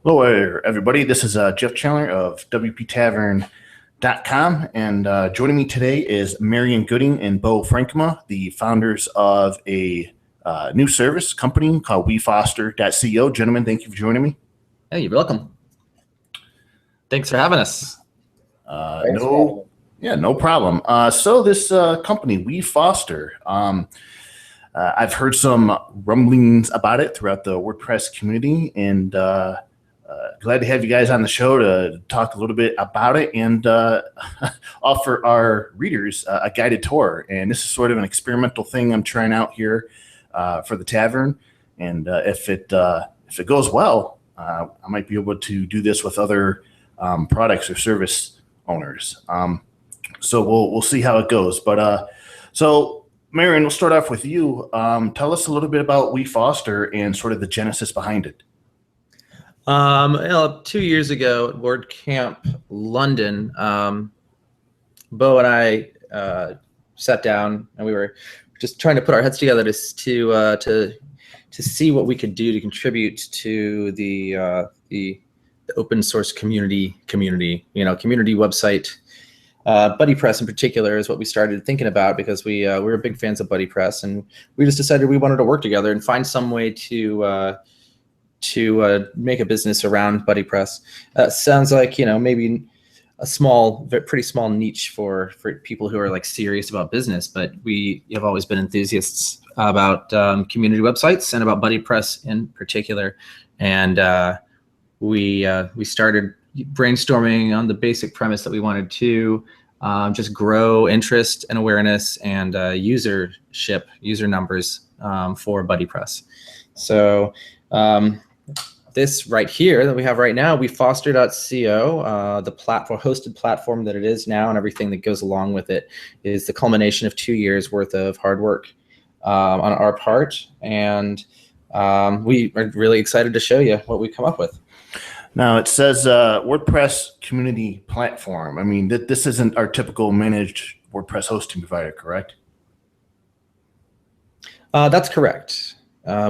Hello, everybody. This is Jeff Chandler of WPTavern.com, and joining me today is Marion Gooding and Bo Frankema, the founders of a new service company called WeFoster.co. Gentlemen, thank you for joining me. Hey, you're welcome. Thanks for having us. No problem. So this company, WeFoster, I've heard some rumblings about it throughout the WordPress community, and glad to have you guys on the show to talk a little bit about it and offer our readers a guided tour. And this is sort of an experimental thing I'm trying out here for the tavern. And if it goes well, I might be able to do this with other products or service owners. So we'll see how it goes. But so Marion, we'll start off with you. Tell us a little bit about WeFoster and sort of the genesis behind it. 2 years ago at WordCamp London, Bo and I sat down and we were just trying to put our heads together to see what we could do to contribute to the open source community website. BuddyPress in particular is what we started thinking about because we were big fans of BuddyPress, and we just decided we wanted to work together and find some way to make a business around BuddyPress. Sounds like maybe a pretty small niche for people who are like serious about business, but we have always been enthusiasts about community websites and about BuddyPress in particular. And we started brainstorming on the basic premise that we wanted to just grow interest and awareness and user numbers for BuddyPress. So this right here that we have right now, WeFoster.co, the hosted platform that it is now and everything that goes along with it, is the culmination of 2 years worth of hard work on our part. And we are really excited to show you what we come up with. Now it says WordPress community platform. I mean, this isn't our typical managed WordPress hosting provider, correct? That's correct.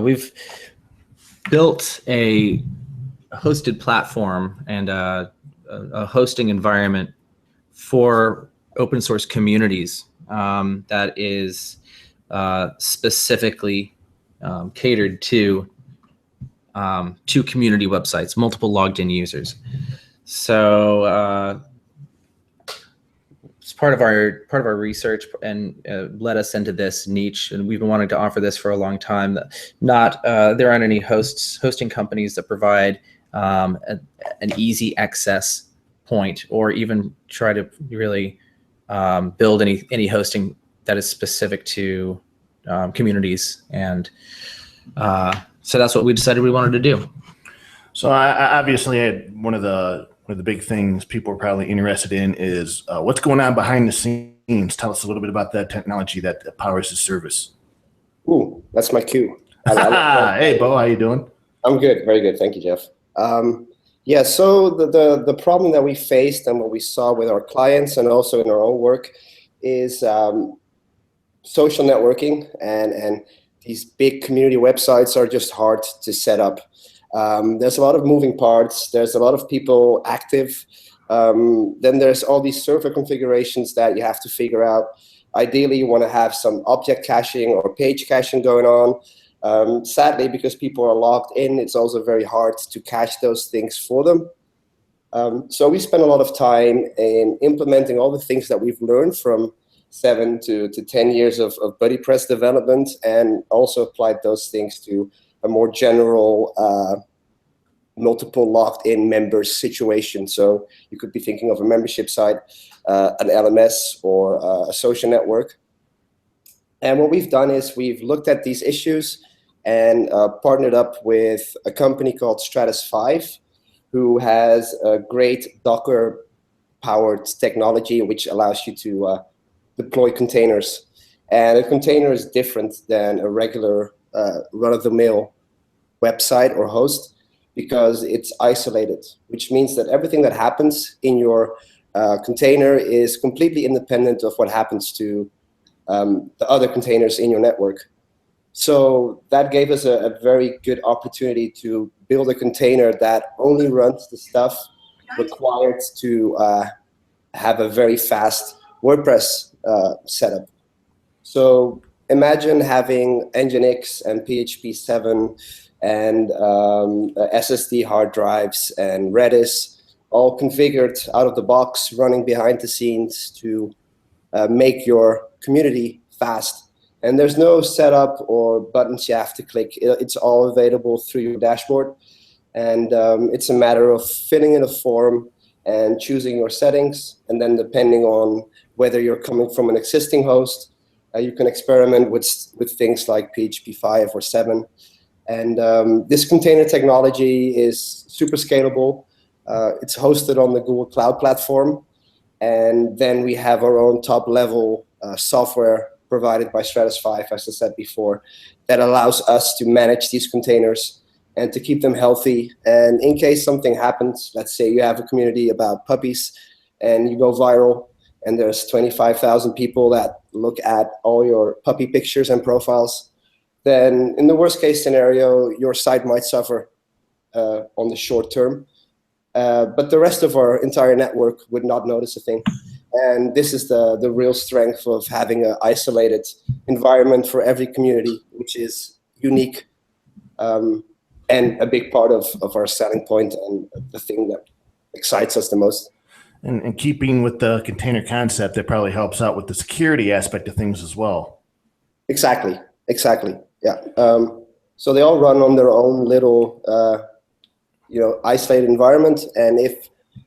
We've built a hosted platform and a hosting environment for open source communities that is specifically catered to community websites, multiple logged in users. So it's part of our research and led us into this niche, and we've been wanting to offer this for a long time. There aren't any hosting companies that provide an easy access point or even try to really build any hosting that is specific to communities, and so that's what we decided we wanted to do. So I obviously had one of the big things people are probably interested in is what's going on behind the scenes. Tell us a little bit about that technology that powers the service. Ooh, that's my cue. Hey, Bo, how you doing? I'm good, very good. Thank you, Jeff. Yeah, so the problem that we faced and what we saw with our clients and also in our own work is social networking, and these big community websites are just hard to set up. There's a lot of moving parts. There's a lot of people active. Then there's all these server configurations that you have to figure out. Ideally, you want to have some object caching or page caching going on. Sadly, because people are logged in, it's also very hard to cache those things for them. So we spend a lot of time in implementing all the things that we've learned from 7 to 10 years of BuddyPress development, and also applied those things to a more general multiple logged in members situation. So you could be thinking of a membership site, an LMS, or a social network. And what we've done is we've looked at these issues and partnered up with a company called Stratus 5, who has a great Docker-powered technology which allows you to deploy containers. And a container is different than a regular run-of-the-mill website or host because it's isolated, which means that everything that happens in your container is completely independent of what happens to the other containers in your network. So that gave us a very good opportunity to build a container that only runs the stuff required to have a very fast WordPress setup. So imagine having Nginx and PHP 7 and SSD hard drives and Redis all configured out of the box, running behind the scenes to make your community fast. And there's no setup or buttons you have to click. It's all available through your dashboard. And it's a matter of filling in a form and choosing your settings. And then depending on whether you're coming from an existing host, you can experiment with things like PHP 5 or 7. And this container technology is super scalable. It's hosted on the Google Cloud Platform. And then we have our own top level software provided by Stratus 5, as I said before, that allows us to manage these containers and to keep them healthy. And in case something happens, let's say you have a community about puppies and you go viral and there's 25,000 people that look at all your puppy pictures and profiles, then in the worst case scenario, your site might suffer on the short term. But the rest of our entire network would not notice a thing. And this is the real strength of having an isolated environment for every community, which is unique and a big part of our selling point and the thing that excites us the most. And keeping with the container concept, that probably helps out with the security aspect of things as well. Exactly. Yeah. So they all run on their own little, isolated environment. And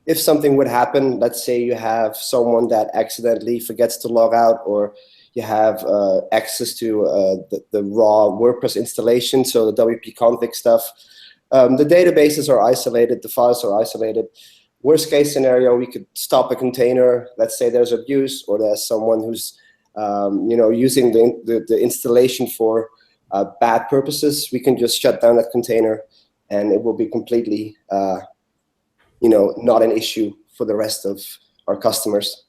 if something would happen, let's say you have someone that accidentally forgets to log out, or you have access to the raw WordPress installation, so the WP config stuff, the databases are isolated, the files are isolated. Worst case scenario, we could stop a container. Let's say there's abuse, or there's someone who's using the installation for bad purposes. We can just shut down that container, and it will be completely not an issue for the rest of our customers.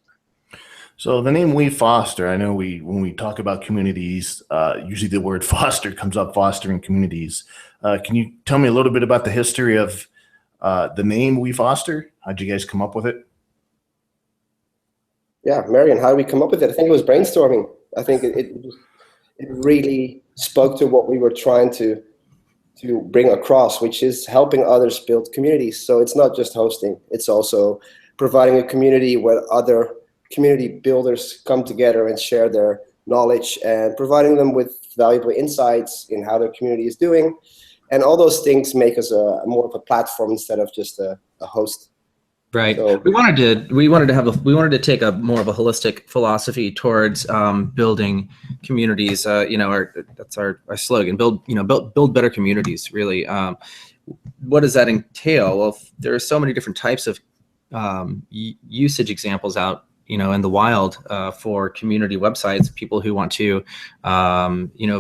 So the name WeFoster, I know when we talk about communities, usually the word foster comes up, fostering communities. Can you tell me a little bit about the history of the name WeFoster? How'd you guys come up with it? Yeah, Marion, how did we come up with it? I think it was brainstorming. I think it really spoke to what we were trying to bring across, which is helping others build communities. So it's not just hosting, it's also providing a community where other community builders come together and share their knowledge, and providing them with valuable insights in how their community is doing. And all those things make us more of a platform instead of just a host. Right. So, we wanted to take a more of a holistic philosophy towards building communities. That's our slogan: build better communities. Really, what does that entail? Well, there are so many different types of usage examples out in the wild for community websites. People who want to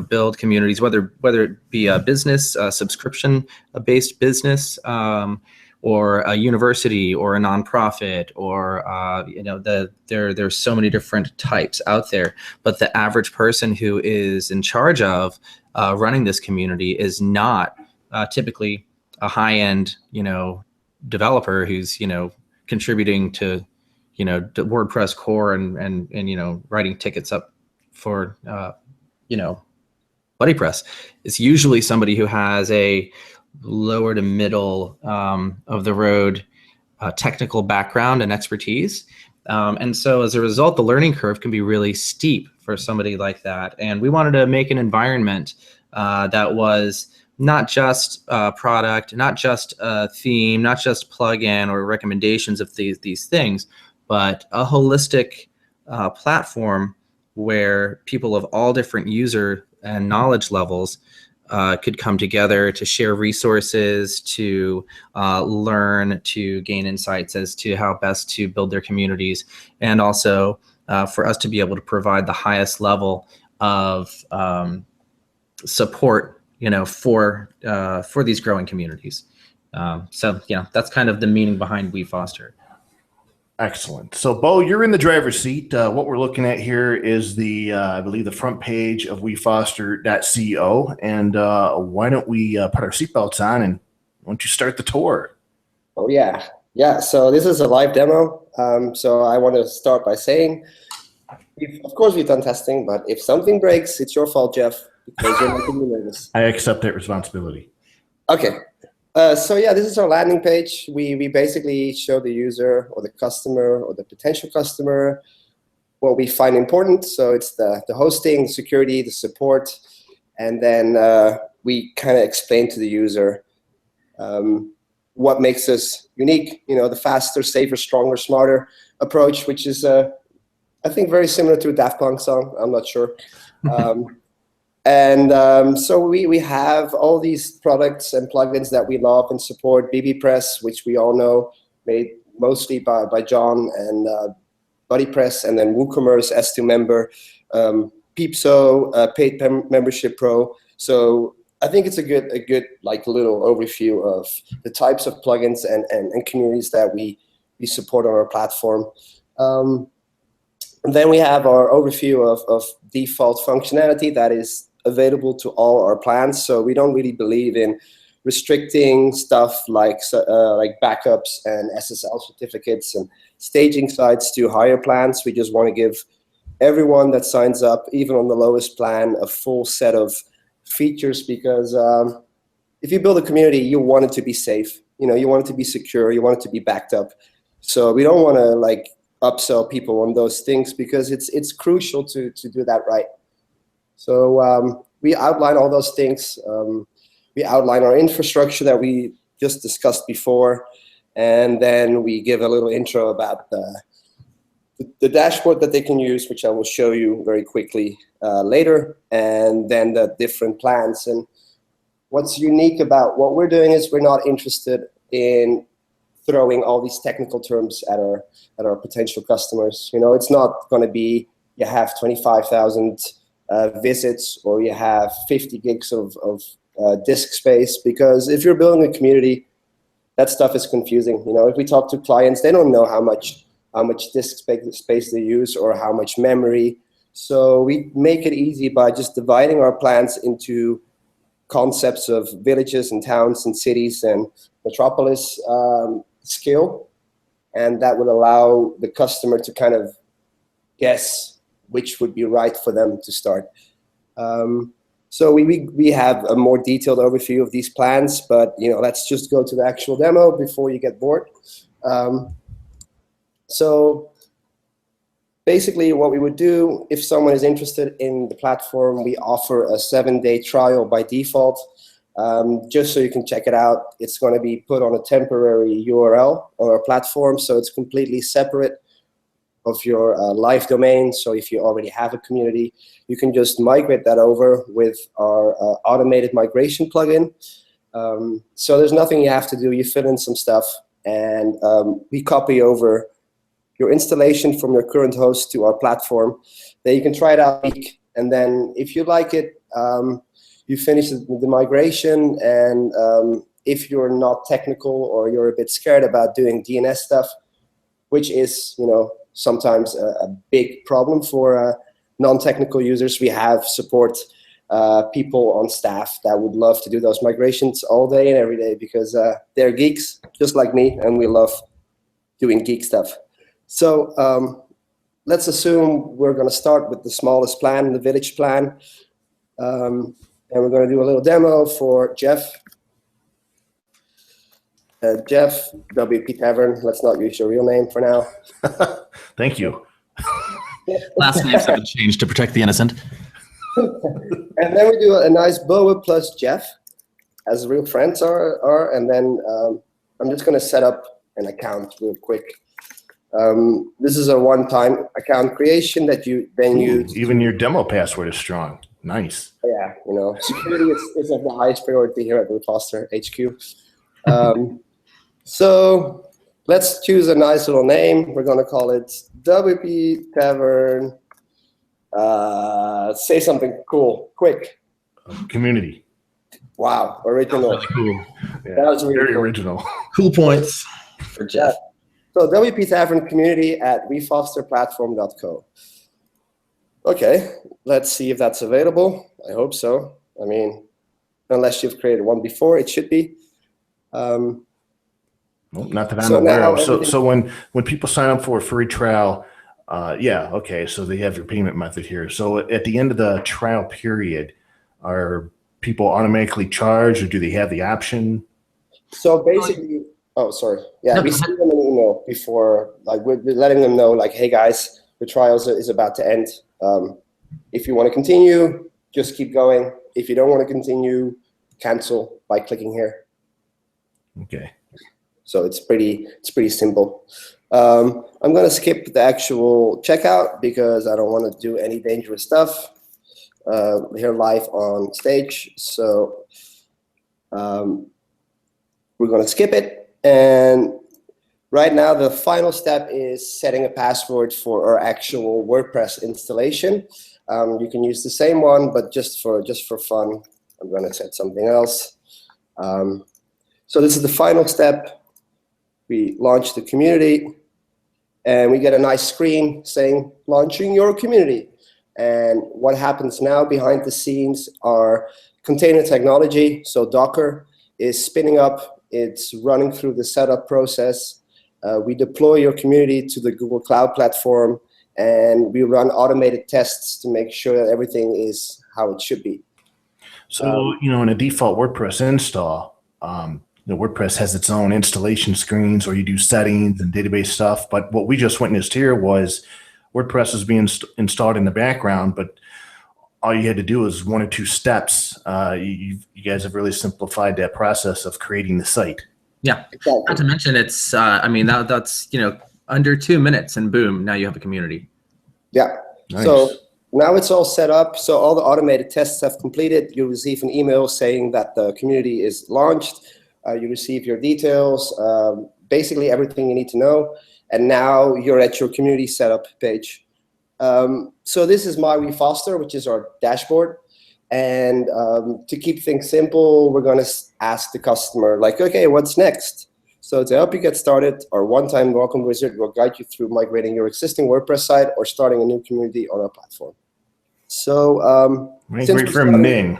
build communities, whether it be a business, a subscription-based business, or a university or a nonprofit, or there's so many different types out there. But the average person who is in charge of running this community is not typically a high-end developer who's contributing to to WordPress core and writing tickets up for BuddyPress. It's usually somebody who has a lower to middle of the road technical background and expertise. And so as a result, the learning curve can be really steep for somebody like that. And we wanted to make an environment that was not just a product, not just a theme, not just plugin or recommendations of these things, but a holistic platform where people of all different user and knowledge levels could come together to share resources, to learn, to gain insights as to how best to build their communities, and also for us to be able to provide the highest level of support, for these growing communities. So that's kind of the meaning behind WeFoster. Excellent. So, Bo, you're in the driver's seat. What we're looking at here is I believe, the front page of WeFoster.co. And why don't we put our seatbelts on and don't you start the tour? Oh yeah, yeah. So this is a live demo. So I want to start by saying, of course we've done testing, but if something breaks, it's your fault, Jeff, because you're making me nervous. I accept that responsibility. Okay. So yeah, this is our landing page. We basically show the user or the customer or the potential customer what we find important. So it's the hosting, the security, the support, and then we kind of explain to the user what makes us unique. You know, the faster, safer, stronger, smarter approach, which is I think very similar to a Daft Punk song. I'm not sure. So we have all these products and plugins that we love and support. BBPress, which we all know, made mostly by John, and BuddyPress, and then WooCommerce, S2 Member, Peepso, Paid Membership Pro. So I think it's a good like little overview of the types of plugins and communities that we support on our platform. And then we have our overview of default functionality that is available to all our plans. So we don't really believe in restricting stuff like backups and SSL certificates and staging sites to higher plans. We just want to give everyone that signs up, even on the lowest plan, a full set of features, because if you build a community, you want it to be safe. You know, you want it to be secure. You want it to be backed up. So we don't want to like upsell people on those things, because it's crucial to do that right. So we outline all those things. We outline our infrastructure that we just discussed before, and then we give a little intro about the dashboard that they can use, which I will show you very quickly later, and then the different plans. And what's unique about what we're doing is we're not interested in throwing all these technical terms at our potential customers. You know, it's not going to be you have 25,000 visits or you have 50 gigs of disk space, because if you're building a community, that stuff is confusing. You know, if we talk to clients, they don't know how much disk space they use or how much memory. So we make it easy by just dividing our plans into concepts of villages and towns and cities and metropolis scale, and that would allow the customer to kind of guess which would be right for them to start. So we have a more detailed overview of these plans, but you know, let's just go to the actual demo before you get bored. So basically what we would do, if someone is interested in the platform, we offer a 7-day trial by default, just so you can check it out. It's going to be put on a temporary URL on our platform, so it's completely separate of your live domain. So if you already have a community, you can just migrate that over with our automated migration plugin. So there's nothing you have to do. You fill in some stuff, and we copy over your installation from your current host to our platform. Then you can try it out, and then if you like it, you finish the migration. And if you're not technical or you're a bit scared about doing DNS stuff, which is, you know, sometimes a big problem for non-technical users, we have support people on staff that would love to do those migrations all day and every day, because they're geeks just like me, and we love doing geek stuff. So let's assume we're going to start with the smallest plan, the village plan, and we're going to do a little demo for Jeff. Jeff, WP Tavern. Let's not use your real name for now. Thank you. Last names have been changed to protect the innocent. And then we do a nice Boa plus Jeff, as real friends are. And then I'm just going to set up an account real quick. This is a one-time account creation that you then use. Even your demo password is strong. Nice. Yeah, you know, security is of the highest priority here at WeFoster HQ. So let's choose a nice little name. We're going to call it WP Tavern. Say something cool, quick. Community. Wow, original. Really cool. Yeah, That was really very cool. original. Cool points for Jeff. So WP Tavern community at wefosterplatform.co. Okay, let's see if that's available. I hope so. I mean, unless you've created one before, it should be. Well, not that I'm So aware now of. So, everything. so when people sign up for a free trial, yeah, okay. So they have your payment method here. So at the end of the trial period, are people automatically charged, or do they have the option? So basically, oh, sorry. Yeah, No, we go ahead. send them an email before, like we're letting them know, like, hey guys, the trials is about to end. If you want to continue, just keep going. If you don't want to continue, cancel by clicking here. Okay. So it's pretty simple. I'm gonna skip the actual checkout because I don't want to do any dangerous stuff here live on stage. So we're gonna skip it. And right now, the final step is setting a password for our actual WordPress installation. You can use the same one, but just for fun, I'm gonna set something else. So this is the final step. We launch the community, and we get a nice screen saying launching your community. And what happens now behind the scenes are container technology. So Docker is spinning up. It's running through the setup process. We deploy your community to the Google Cloud Platform, and we run automated tests to make sure that everything is how it should be. So, in a default WordPress install, WordPress has its own installation screens, or you do settings and database stuff. But what we just witnessed here was WordPress is being installed in the background, but all you had to do is one or two steps. You guys have really simplified that process of creating the site. Yeah. Exactly. Not to mention it's, I mean, that's, under 2 minutes and boom, now you have a community. Yeah. Nice. So now it's all set up. So all the automated tests have completed. You'll receive an email saying that the community is launched. You receive your details, basically everything you need to know. And now you're at your community setup page. So this is my WeFoster, which is our dashboard. And to keep things simple, we're going to ask the customer, like, okay, what's next? So to help you get started, our one-time welcome wizard will guide you through migrating your existing WordPress site or starting a new community on our platform. So Migrate from Ning.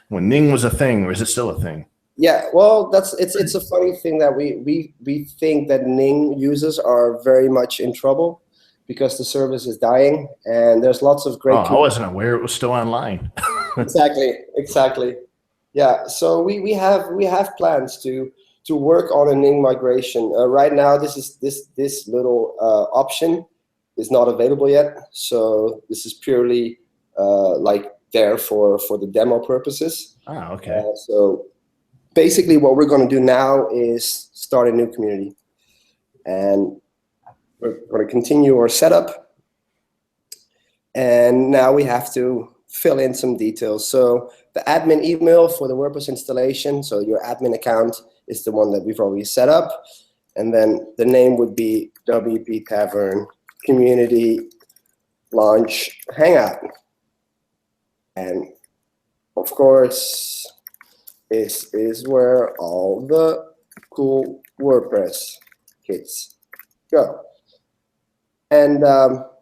When Ning was a thing, or is it still a thing? Yeah, well, it's a funny thing that we think that Ning users are very much in trouble because the service is dying, and there's lots of great. I wasn't aware it was still online. Exactly. Yeah, so we have plans to work on a Ning migration. Right now, this little option is not available yet, so this is purely like there for the demo purposes. Okay. So basically what we're going to do now is start a new community, and we're going to continue our setup, and now we have to fill in some details. So the admin email for the WordPress installation, so your admin account, is the one that we've already set up, and then the name would be WP Tavern Community Launch Hangout. And of course, this is where all the cool WordPress kits go. And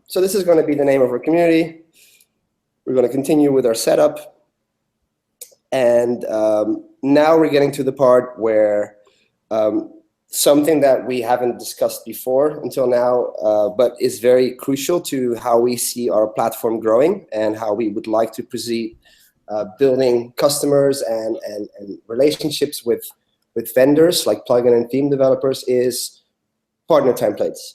so this is going to be the name of our community. We're going to continue with our setup. And now we're getting to the part where something that we haven't discussed before until now, but is very crucial to how we see our platform growing and how we would like to proceed building customers and relationships with vendors like plugin and theme developers, is partner templates.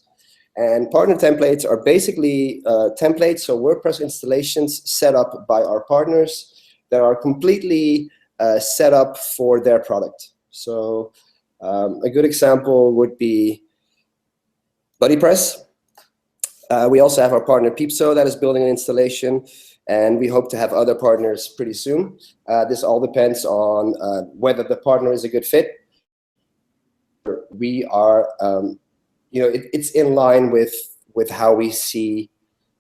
And partner templates are basically templates, so WordPress installations set up by our partners that are completely set up for their product. So a good example would be BuddyPress. We also have our partner Peepso that is building an installation, and we hope to have other partners pretty soon. This all depends on whether the partner is a good fit. We are, it's in line with how we see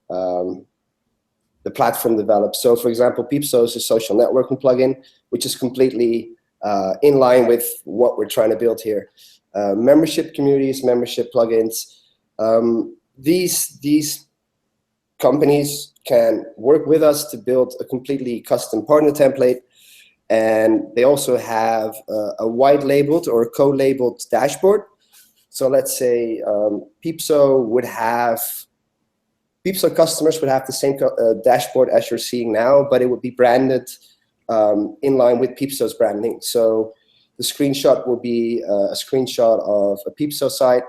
the platform develop. So for example, Peepso is a social networking plugin, which is completely in line with what we're trying to build here. Membership communities, membership plugins. These companies can work with us to build a completely custom partner template. And they also have a white labeled or co-labeled dashboard. So let's say Peepso customers would have the same dashboard as you're seeing now, but it would be branded in line with Peepso's branding. So the screenshot will be a screenshot of a Peepso site.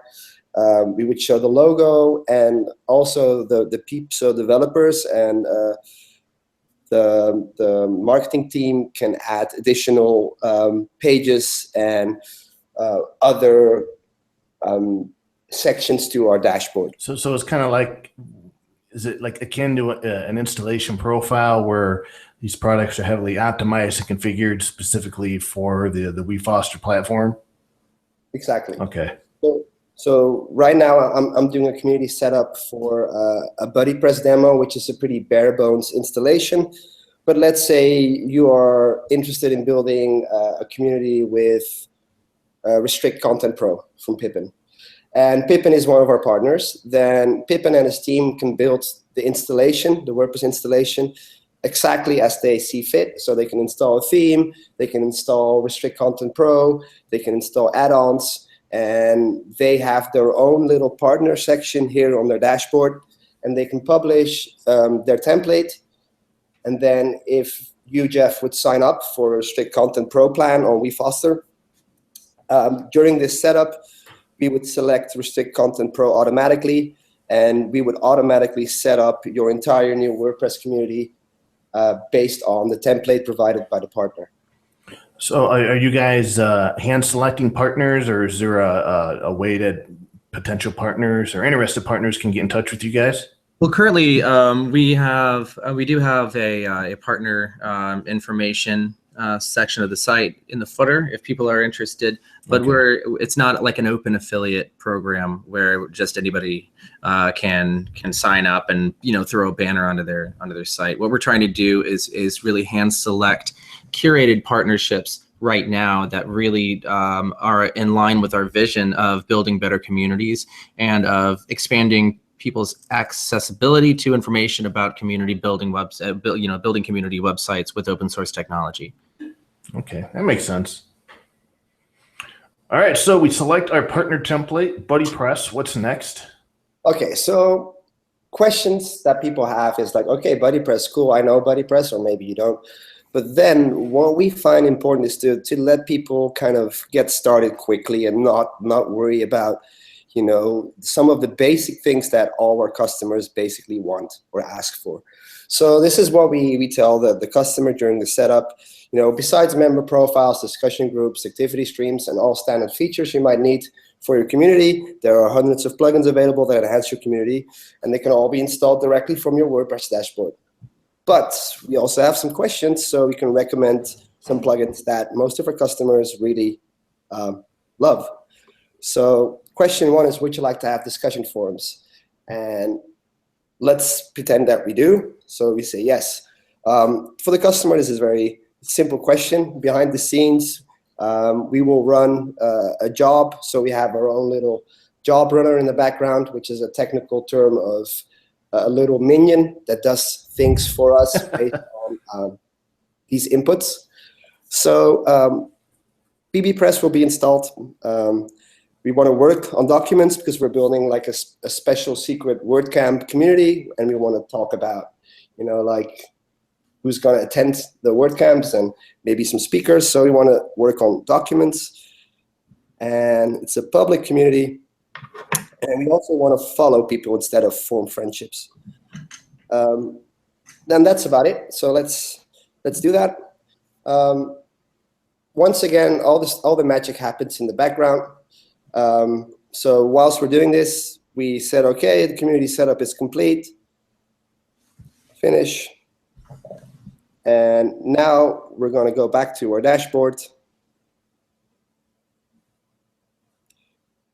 We would show the logo, and also the Peepso developers and the marketing team can add additional pages and other sections to our dashboard. So it's kind of like, is it like akin to an installation profile where these products are heavily optimized and configured specifically for the WeFoster platform? Exactly. Okay. So right now I'm doing a community setup for a BuddyPress demo, which is a pretty bare bones installation. But let's say you are interested in building a community with Restrict Content Pro from Pippin. And Pippin is one of our partners. Then Pippin and his team can build the installation, the WordPress installation, exactly as they see fit. So they can install a theme, they can install Restrict Content Pro, they can install add-ons, and they have their own little partner section here on their dashboard, and they can publish their template. And then if you, Jeff, would sign up for a Restrict Content Pro plan on WeFoster, during this setup, we would select Restrict Content Pro automatically, and we would automatically set up your entire new WordPress community based on the template provided by the partner. So are you guys hand selecting partners, or is there a way that potential partners or interested partners can get in touch with you guys? Well, currently we do have a partner information section of the site in the footer if people are interested, but Okay. it's not like an open affiliate program where just anybody can sign up and throw a banner onto their site. What we're trying to do is really hand select curated partnerships right now that really are in line with our vision of building better communities and of expanding people's accessibility to information about community building building community websites with open source technology. Okay, that makes sense. All right, so we select our partner template, BuddyPress. What's next? Okay, so questions that people have is like, okay, BuddyPress, cool, I know BuddyPress, or maybe you don't. But then what we find important is to let people kind of get started quickly and not worry about, some of the basic things that all our customers basically want or ask for. So this is what we tell the customer during the setup. Besides member profiles, discussion groups, activity streams, and all standard features you might need for your community, there are hundreds of plugins available that enhance your community, and they can all be installed directly from your WordPress dashboard. But we also have some questions, so we can recommend some plugins that most of our customers really love. So question one is, would you like to have discussion forums? And let's pretend that we do. So we say yes. For the customer, this is a very simple question. Behind the scenes, we will run a job. So we have our own little job runner in the background, which is a technical term of a little minion that does things for us based on these inputs. So BBPress will be installed. We want to work on documents because we're building like a special secret WordCamp community, and we want to talk about, like who's going to attend the WordCamps and maybe some speakers. So we want to work on documents, and it's a public community, and we also want to follow people instead of form friendships. Then that's about it. So let's do that. Once again, all the magic happens in the background. So whilst we're doing this, we said, okay, the community setup is complete. Finish. And now we're going to go back to our dashboard.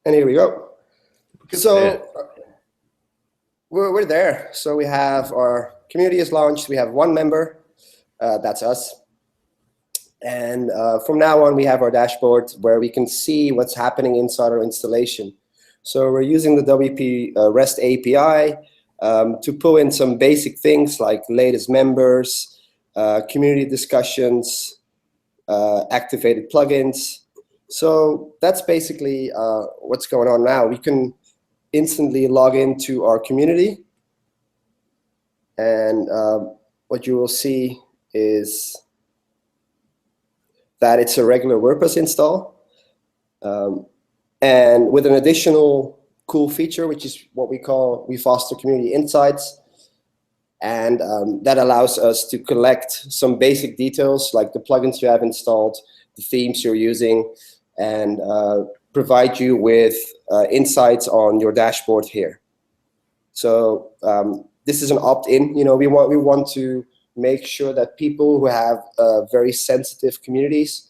And here we go. So we're there. So we have our community is launched. We have one member. That's us. And from now on, we have our dashboard where we can see what's happening inside our installation. So we're using the WP REST API to pull in some basic things like latest members, community discussions, activated plugins. So that's basically what's going on now. We can instantly log into our community, and what you will see is that it's a regular WordPress install, and with an additional cool feature, which is what we call WeFoster Community Insights. And that allows us to collect some basic details like the plugins you have installed, the themes you're using, and provide you with insights on your dashboard here. So this is an opt-in. You know, we want to make sure that people who have very sensitive communities,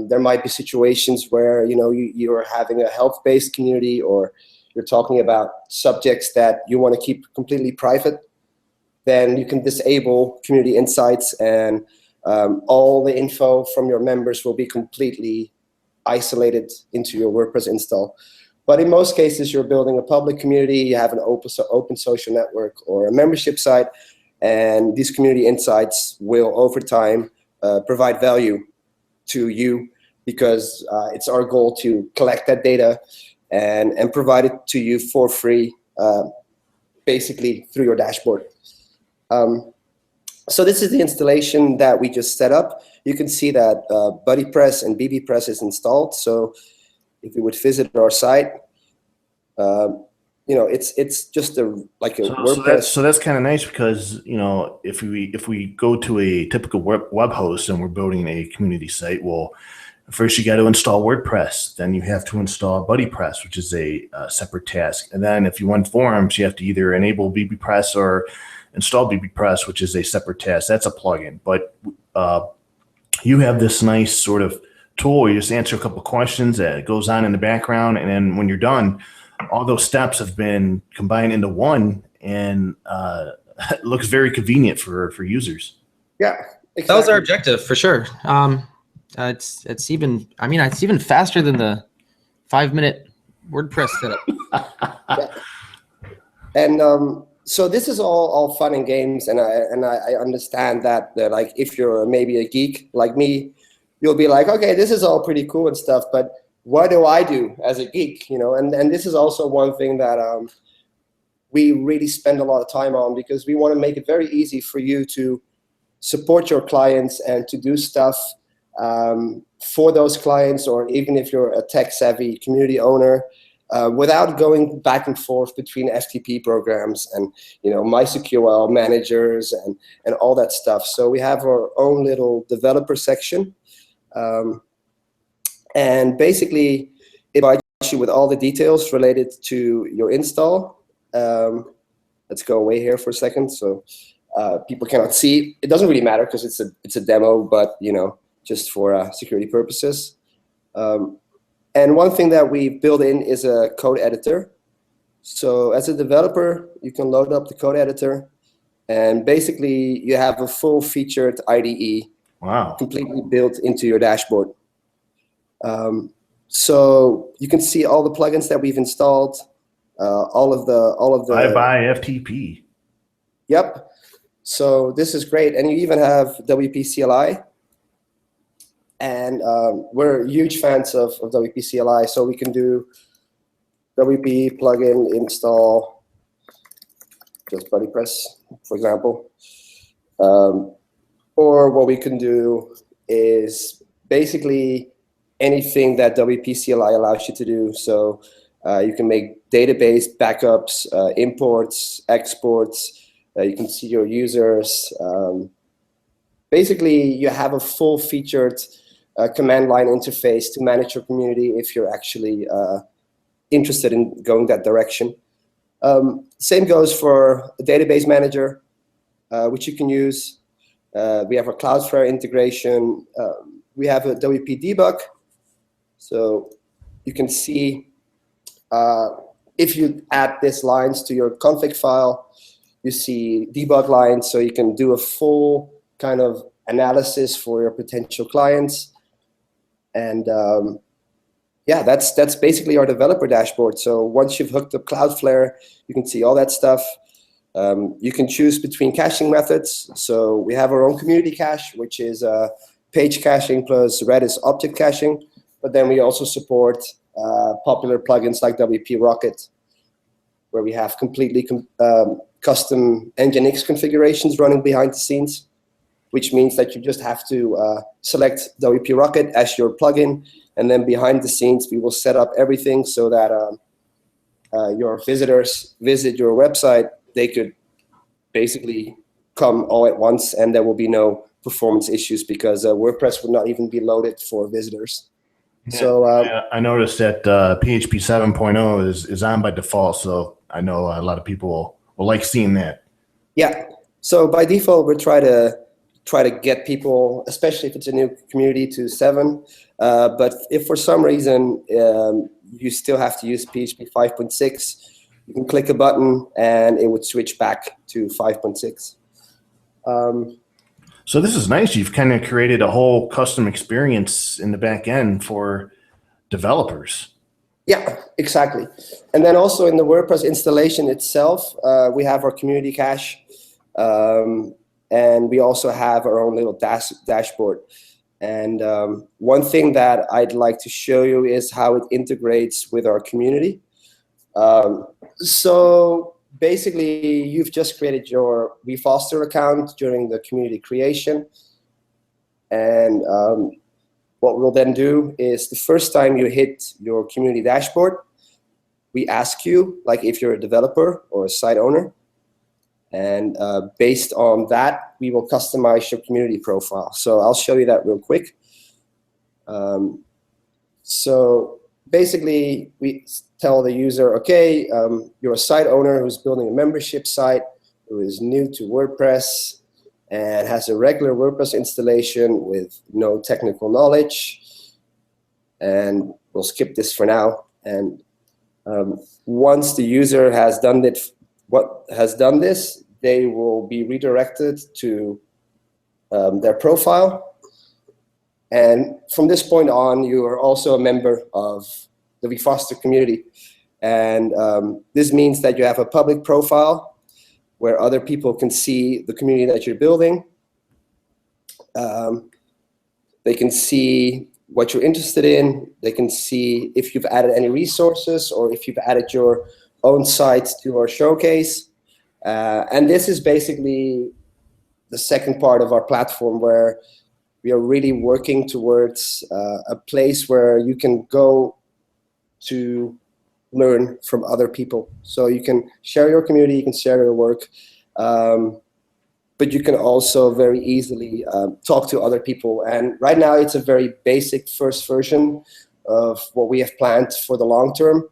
there might be situations where you're having a health-based community, or you're talking about subjects that you want to keep completely private. Then you can disable community insights, and all the info from your members will be completely isolated into your WordPress install. But in most cases, you're building a public community, you have an open social network or a membership site, and these community insights will, over time, provide value to you, because it's our goal to collect that data and provide it to you for free, basically through your dashboard. So this is the installation that we just set up. You can see that BuddyPress and BBPress is installed. So if you would visit our site, it's just like a WordPress. So that's kind of nice, because if we go to a typical web host and we're building a community site, well, first you got to install WordPress, then you have to install BuddyPress, which is a separate task, and then if you want forums, you have to either enable BBPress or install BBPress, which is a separate task. That's a plugin. But you have this nice sort of tool. You just answer a couple questions that goes on in the background, and then when you're done, all those steps have been combined into one, and it looks very convenient for users. Yeah, exactly. That was our objective for sure. It's even faster than the 5-minute WordPress setup. Yeah. And so this is all fun and games, and I understand that like if you're maybe a geek like me, you'll be like, okay, this is all pretty cool and stuff, but what do I do as a geek? And this is also one thing that we really spend a lot of time on, because we want to make it very easy for you to support your clients and to do stuff for those clients, or even if you're a tech-savvy community owner, without going back and forth between FTP programs and MySQL managers and all that stuff. So we have our own little developer section, and basically it provides you with all the details related to your install. Let's go away here for a second, so people cannot see. It doesn't really matter because it's a demo, but just for security purposes. And one thing that we built in is a code editor. So as a developer, you can load up the code editor, and basically you have a full-featured IDE. Wow. Completely built into your dashboard. So you can see all the plugins that we've installed, all of the. Bye FTP. Yep. So this is great, and you even have WP CLI. And we're huge fans of WP CLI, so we can do WP plugin install just BuddyPress, for example. Or what we can do is basically anything that WP CLI allows you to do. So you can make database backups, imports, exports. You can see your users. Basically, you have a full-featured command line interface to manage your community if you're actually interested in going that direction. Same goes for a database manager, which you can use. We have a Cloudflare integration. We have a WP debug. So you can see if you add these lines to your config file, you see debug lines, so you can do a full kind of analysis for your potential clients. And yeah, that's basically our developer dashboard. So once you've hooked up Cloudflare, you can see all that stuff. You can choose between caching methods. So we have our own community cache, which is page caching plus Redis object caching. But then we also support popular plugins like WP Rocket, where we have completely custom Nginx configurations running behind the scenes, which means that you just have to select WP Rocket as your plugin, and then behind the scenes we will set up everything so that your visitors visit your website. They could basically come all at once, and there will be no performance issues because WordPress would not even be loaded for visitors. Yeah, So I noticed that PHP 7.0 is on by default, so I know a lot of people will like seeing that. yeah, so by default we try to get people, especially if it's a new community, to 7. But if for some reason you still have to use PHP 5.6, you can click a button and it would switch back to 5.6. So this is nice. You've kind of created a whole custom experience in the back end for developers. Yeah, exactly. And then also in the WordPress installation itself, we have our community cache, and we also have our own little dashboard. And one thing that I'd like to show you is how it integrates with our community. So basically, you've just created your WeFoster account during the community creation. And what we'll then do is the first time you hit your community dashboard, we ask you, like if you're a developer or a site owner, and based on that, we will customize your community profile. So I'll show you that real quick. So basically, we tell the user, okay, you're a site owner who's building a membership site, who is new to WordPress, and has a regular WordPress installation with no technical knowledge. And we'll skip this for now. And once the user has done this, they will be redirected to their profile. And from this point on, you are also a member of the WeFoster community. And this means that you have a public profile where other people can see the community that you're building. They can see what you're interested in. They can see if you've added any resources or if you've added your own site to our showcase. And this is basically the second part of our platform, where we are really working towards a place where you can go to learn from other people. So you can share your community, you can share your work, but you can also very easily talk to other people. And right now it's a very basic first version of what we have planned for the long term.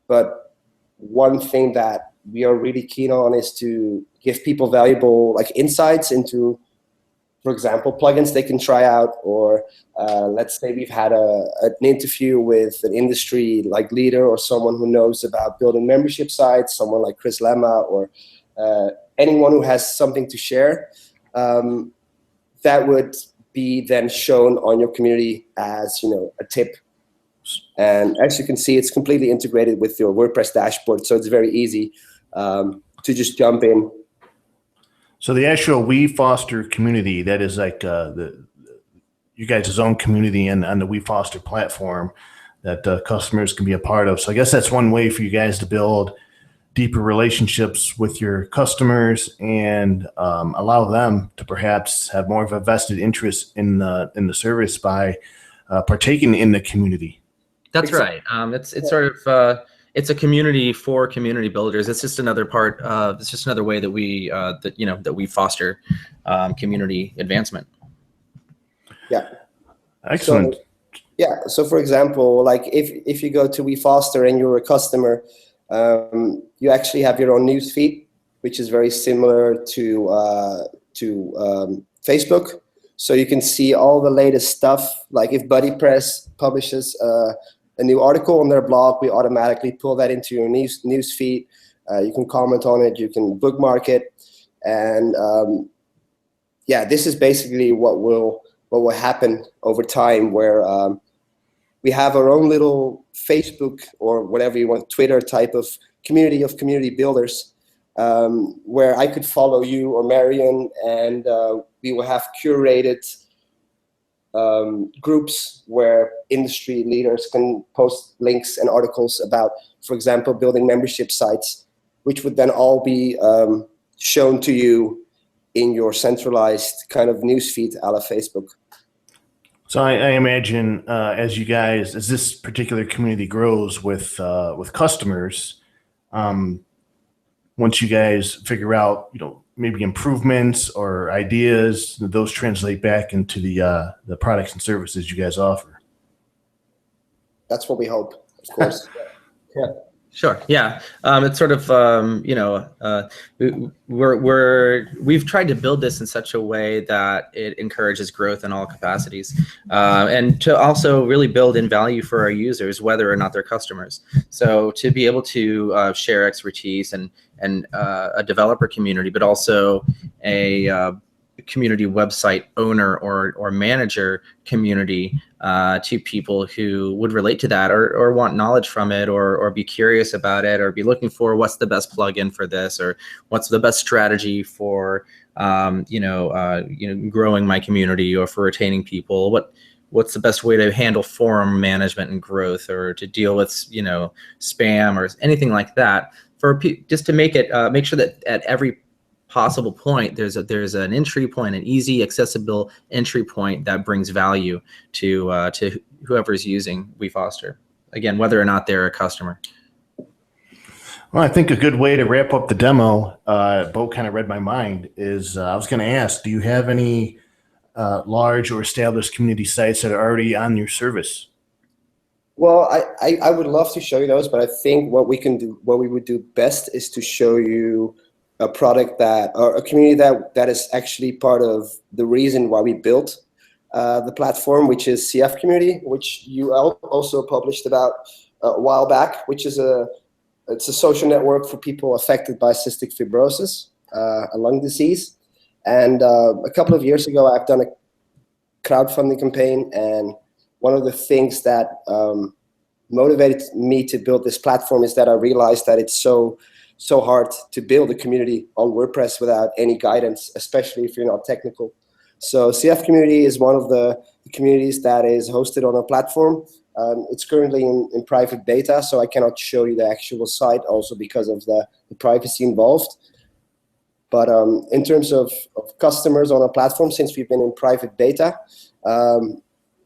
But one thing that we are really keen on is to give people valuable insights into, for example, plugins they can try out, or let's say we've had an interview with an industry leader or someone who knows about building membership sites, someone like Chris Lemma, or anyone who has something to share. That would be then shown on your community as a tip. And as you can see, it's completely integrated with your WordPress dashboard, so it's very easy to just jump in. So the actual WeFoster community, that is like you guys' own community on the WeFoster platform that customers can be a part of. So I guess that's one way for you guys to build deeper relationships with your customers and allow them to perhaps have more of a vested interest in the service by partaking in the community. That's right. It's sort of it's a community for community builders. It's just another part of, it's just another way that we foster community advancement. Yeah. Excellent. So for example, if you go to WeFoster and you're a customer, you actually have your own news feed, which is very similar to Facebook. So you can see all the latest stuff. Like if BuddyPress publishes a new article on their blog, we automatically pull that into your news feed. You can comment on it, you can bookmark it, and this is basically what will happen over time, where we have our own little Facebook or whatever you want, Twitter type of community builders, where I could follow you or Marion, and we will have curated groups where industry leaders can post links and articles about, for example, building membership sites, which would then all be shown to you in your centralized kind of newsfeed a la Facebook. So I imagine as this particular community grows with customers, once you guys figure out, maybe improvements or ideas, those translate back into the products and services you guys offer. That's what we hope, of course. Yeah. Sure. Yeah. It's sort of, we've tried to build this in such a way that it encourages growth in all capacities, and to also really build in value for our users, whether or not they're customers. So to be able to share expertise and a developer community, but also a community website owner or manager community to people who would relate to that or want knowledge from it or be curious about it or be looking for what's the best plugin for this or what's the best strategy for growing my community or for retaining people. What's the best way to handle forum management and growth or to deal with spam or anything like that, just to make sure that at every possible point there's an entry point, an easy accessible entry point that brings value to whoever's using WeFoster, again, whether or not they're a customer. Well, I think a good way to wrap up the demo, Bo kind of read my mind, is I was going to ask, do you have any large or established community sites that are already on your service? Well, I would love to show you those, but I think what we would do best is to show you a product or a community that is actually part of the reason why we built the platform, which is CF Community, which you also published about a while back, which is it's a social network for people affected by cystic fibrosis, a lung disease. And a couple of years ago, I've done a crowdfunding campaign, and one of the things that motivated me to build this platform is that I realized that it's so hard to build a community on WordPress without any guidance, especially if you're not technical. So CF Community is one of the communities that is hosted on our platform. It's currently in private beta, so I cannot show you the actual site also because of the privacy involved. But in terms of customers on our platform, since we've been in private beta,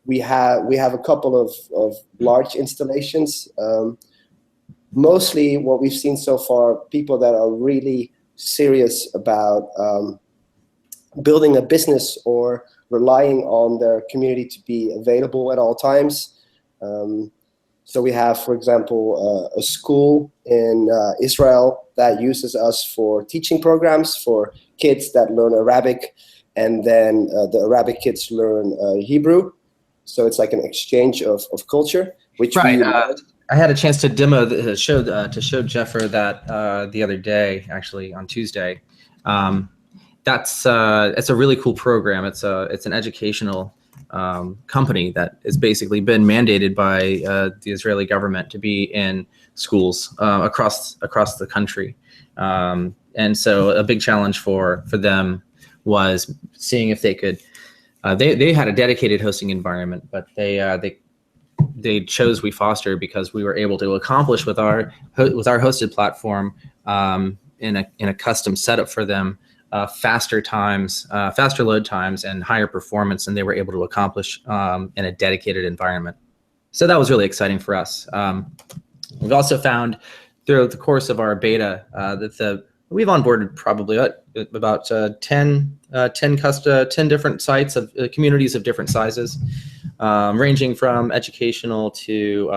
we have a couple of large installations. Mostly what we've seen so far, people that are really serious about building a business or relying on their community to be available at all times. So we have, for example, a school in Israel that uses us for teaching programs for kids that learn Arabic, and then the Arabic kids learn Hebrew. So it's like an exchange of culture, which right. we I had a chance to demo to show Jeffer that the other day, actually on Tuesday. It's a really cool program. It's an educational company that has basically been mandated by the Israeli government to be in schools across the country. And so a big challenge for them was seeing if they could. They had a dedicated hosting environment, but they chose WeFoster because we were able to accomplish with our hosted platform in a custom setup for them faster load times and higher performance than they were able to accomplish in a dedicated environment. So that was really exciting for us. We've also found throughout the course of our beta that we've onboarded probably about 10 different sites of communities of different sizes, ranging from educational to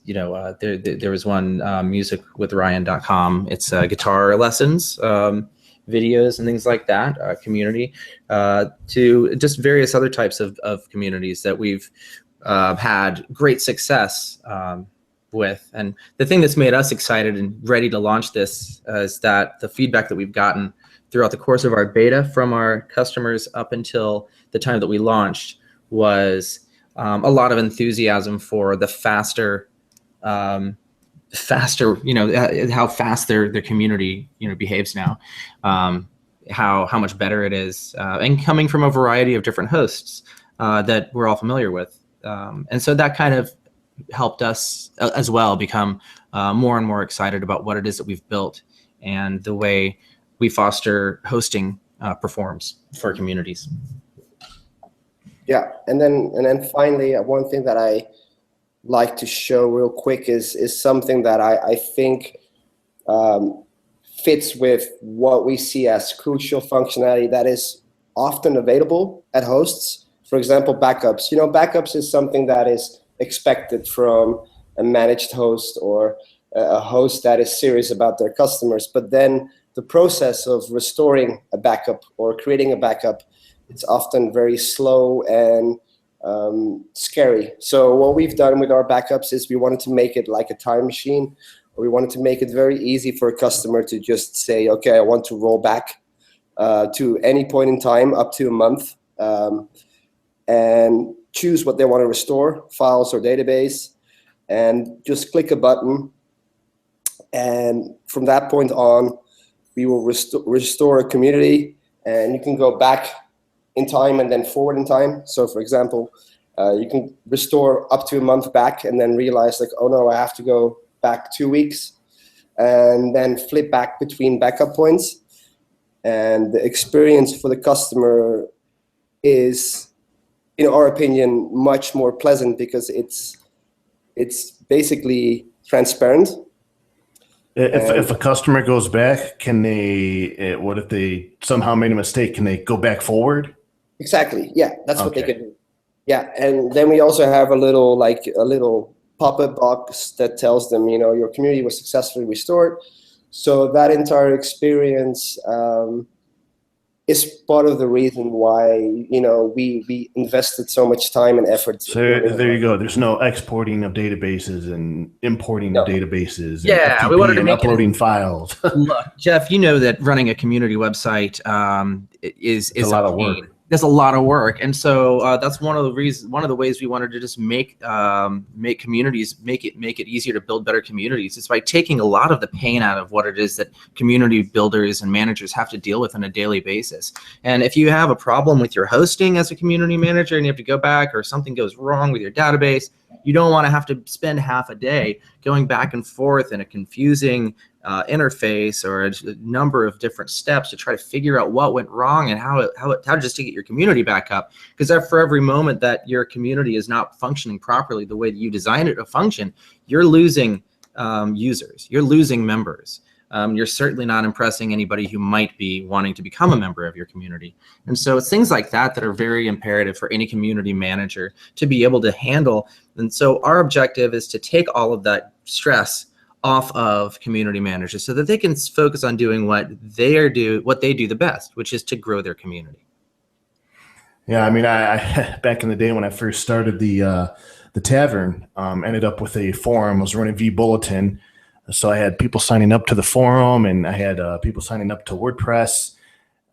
there was one musicwithryan.com. It's guitar lessons, videos and things like that, community, to just various other types of communities that we've had great success with. And the thing that's made us excited and ready to launch this is that the feedback that we've gotten throughout the course of our beta from our customers up until the time that we launched was a lot of enthusiasm for the faster, how fast their community behaves now. how much better it is, and coming from a variety of different hosts that we're all familiar with. And so that kind of helped us as well become more and more excited about what it is that we've built and the way WeFoster hosting performs for communities. Yeah, and then finally, one thing that I like to show real quick is something that I think fits with what we see as crucial functionality that is often available at hosts. For example, backups. Backups is something that is expected from a managed host or a host that is serious about their customers. But then the process of restoring a backup or creating a backup, it's often very slow and scary. So what we've done with our backups is we wanted to make it like a time machine. We wanted to make it very easy for a customer to just say, okay, I want to roll back to any point in time up to a month, and choose what they want to restore, files or database, and just click a button. And from that point on, we will restore a community, and you can go back in time and then forward in time. So for example, you can restore up to a month back and then realize like, oh no, I have to go back 2 weeks, and then flip back between backup points. And the experience for the customer is, in our opinion, much more pleasant because it's basically transparent. If a customer goes back, can they, what if they somehow made a mistake, can they go back forward? Exactly. Yeah, that's what they can do. Yeah, and then we also have a little pop-up box that tells them, your community was successfully restored. So that entire experience is part of the reason why we invested so much time and effort. So there you go. There's no exporting of databases and importing of databases. Yeah, and we wanted to make uploading files. Look, Jeff, you know that running a community website is a lot of work. There's a lot of work, and so that's one of the ways we wanted to just make communities make it easier to build better communities. It's by taking a lot of the pain out of what it is that community builders and managers have to deal with on a daily basis. And if you have a problem with your hosting as a community manager and you have to go back, or something goes wrong with your database, you don't want to have to spend half a day going back and forth in a confusing interface or a number of different steps to try to figure out what went wrong and how just to get your community back up. Because for every moment that your community is not functioning properly the way that you designed it to function, you're losing users, you're losing members. You're certainly not impressing anybody who might be wanting to become a member of your community. And so it's things like that that are very imperative for any community manager to be able to handle. And so our objective is to take all of that stress off of community managers so that they can focus on doing what they do the best, which is to grow their community. Yeah, I mean, I back in the day when I first started the tavern, ended up with a forum. I was running vBulletin, so I had people signing up to the forum, and I had people signing up to WordPress.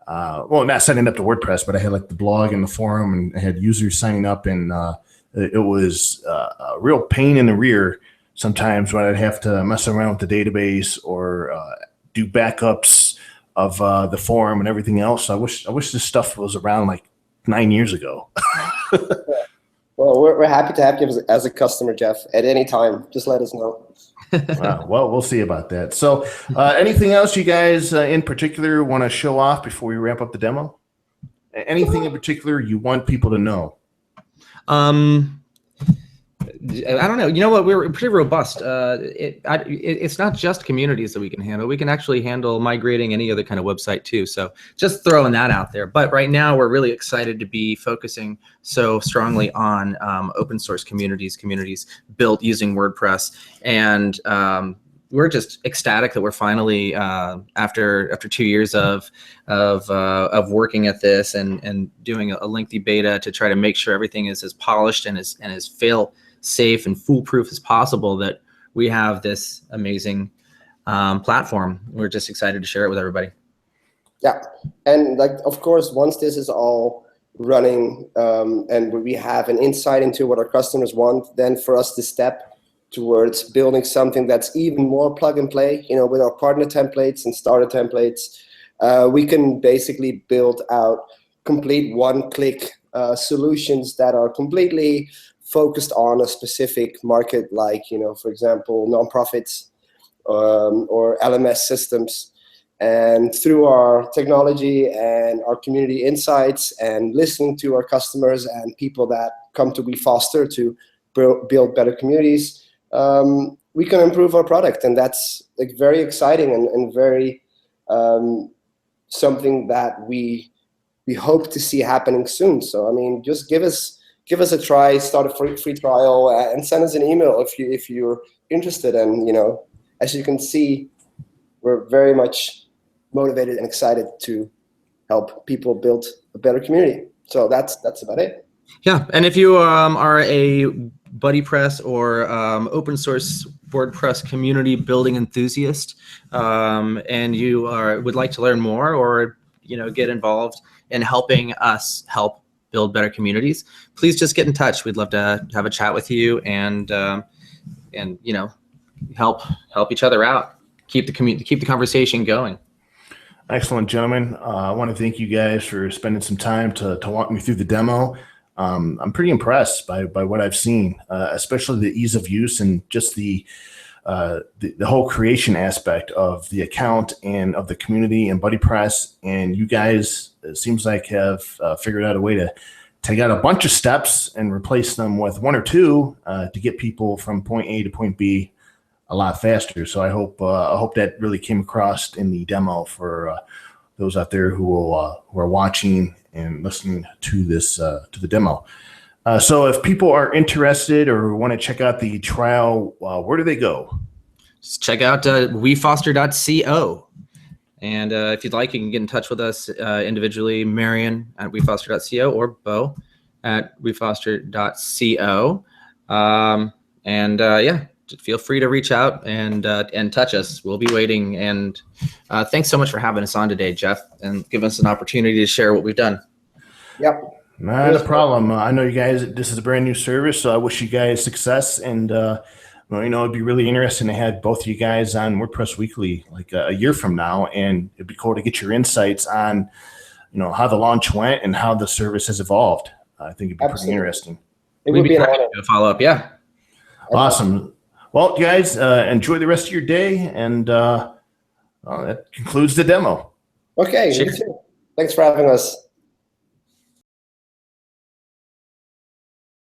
Well, not signing up to WordPress, but I had like the blog and the forum, and I had users signing up, and it was a real pain in the rear sometimes when I'd have to mess around with the database or do backups of the forum and everything else. I wish this stuff was around like 9 years ago. Well, we're happy to have you as a customer, Jeff, at any time. Just let us know. Well, we'll see about that. So anything else you guys in particular want to show off before we wrap up the demo? Anything in particular you want people to know? I don't know. You know what? We're pretty robust. It's not just communities that we can handle. We can actually handle migrating any other kind of website too. So just throwing that out there. But right now we're really excited to be focusing so strongly on open source communities built using WordPress. And we're just ecstatic that we're finally, after 2 years of working at this and doing a lengthy beta to try to make sure everything is as polished and as fail safe and foolproof as possible, that we have this amazing platform. We're just excited to share it with everybody. Yeah, and of course, once this is all running and we have an insight into what our customers want, then for us to step towards building something that's even more plug and play, with our partner templates and starter templates, we can basically build out complete one-click solutions that are completely focused on a specific market, like, for example, nonprofits or LMS systems. And through our technology and our community insights and listening to our customers and people that come to WeFoster to build better communities, we can improve our product. And that's like very exciting and very something that we hope to see happening soon. So, I mean, just give us a try, start a free trial, and send us an email if you're interested. And, as you can see, we're very much motivated and excited to help people build a better community. So that's about it. Yeah, and if you are a BuddyPress or open source WordPress community building enthusiast, and you would like to learn more or get involved in helping us help build better communities, please just get in touch. We'd love to have a chat with you and help each other out, keep the conversation going. Excellent, gentlemen. I want to thank you guys for spending some time to walk me through the demo. I'm pretty impressed by what I've seen, especially the ease of use and just the whole creation aspect of the account and of the community and BuddyPress. And you guys, it seems like, have figured out a way to take out a bunch of steps and replace them with one or two to get people from point A to point B a lot faster. So I hope that really came across in the demo for those out there who are watching and listening to this to the demo. So if people are interested or want to check out the trial, where do they go? Just check out WeFoster.co. And if you'd like, you can get in touch with us individually, Marion at WeFoster.co or Bo at WeFoster.co. Yeah, feel free to reach out and touch us. We'll be waiting. And thanks so much for having us on today, Jeff, and giving us an opportunity to share what we've done. Yep. Not a problem. I know you guys, this is a brand new service, so I wish you guys success. And, it'd be really interesting to have both of you guys on WordPress Weekly like a year from now. And it'd be cool to get your insights on, how the launch went and how the service has evolved. I think it'd be pretty interesting. It would be an honor to follow up. Yeah. Awesome. Well, guys, enjoy the rest of your day. And that concludes the demo. Okay. You too. Thanks for having us.